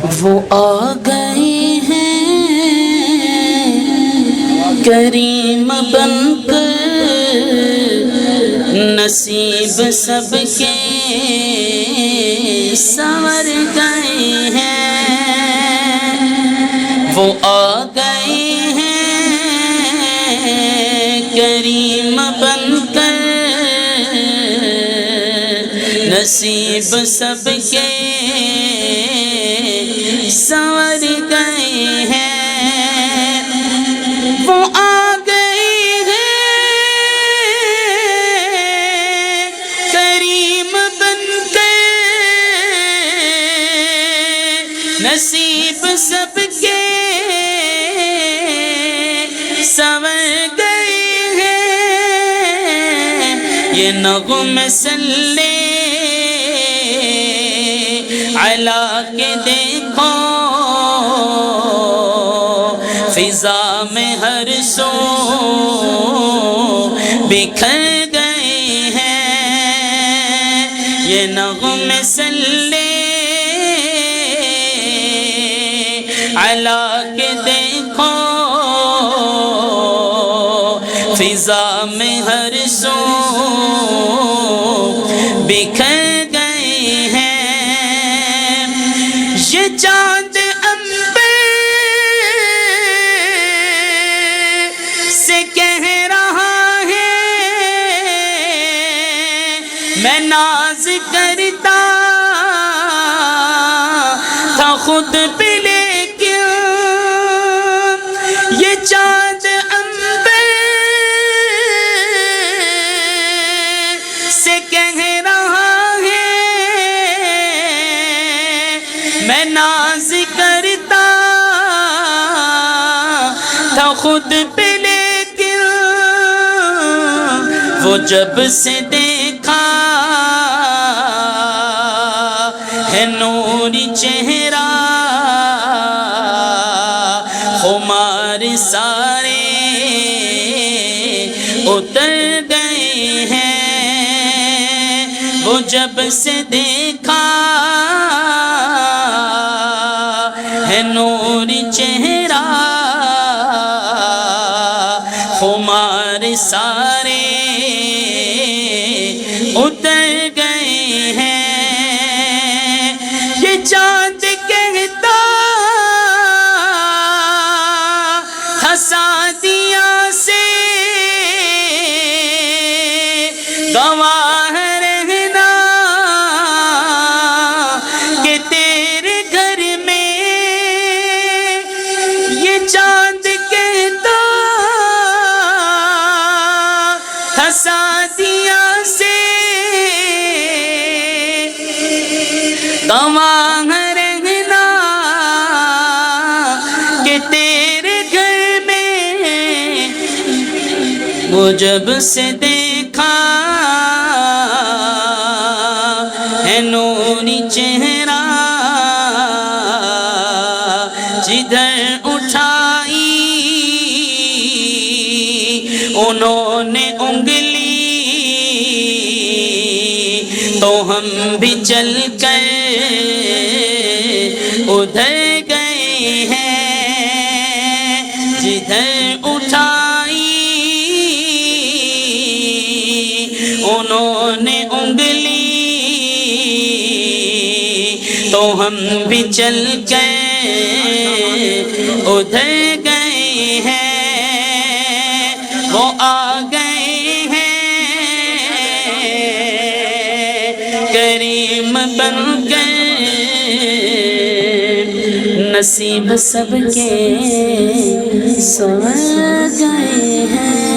وہ آ گئے ہیں کریم بن کر، نصیب سب کے سنور گئے ہیں۔ وہ آ گئے ہیں کریم بن کر، نصیب سب کے سنور گئے ہیں۔ وہ آ گئے ہیں کریم بن کر، نصیب سب کے سنور گئے ہیں۔ یہ نغمہ صلی علی کے دیکھو، فضا میں ہر سو بکھر گئے ہیں۔ یہ نغمہ صلی علی کے دیکھو، فضا میں ہر سو بکھر گئے ہیں۔ یہ چاند عنبر سے کہہ رہا ہے، میں ناز کرتا تھا خود پہ، لیکن یہ چاند عنبر سے کہہ رہا ہے، میں ناز کرتا تھا خود پہ، لیکن وہ جب سے دیکھا ہے نوری چہرہ، خمار سارے اتر گئے ہیں۔ وہ جب سے دیکھا ہے نوری چہرہ، خمار سارے اتر گئے ہیں۔ یہ چاند کہتا تھا سعدیہ سے گواہ رہنا کہ تیرے گھر میں، یہ چاند کہتا تھا سعدیہ سے گواہ رہنا کہ تیرے گھر میں۔ وہ جب سے دیکھا ہے نوری چہرہ، جدھر اٹھائی انہوں نے انگلی، تو ہم بھی چل کر ادھر گئے ہیں۔ جدھر اٹھائی انہوں نے انگلی، تو ہم بھی چل کر ادھر گئے ہیں۔ وہ آ گئے ہیں کریم بن کر، نصیب سب کے سنور گئے ہیں۔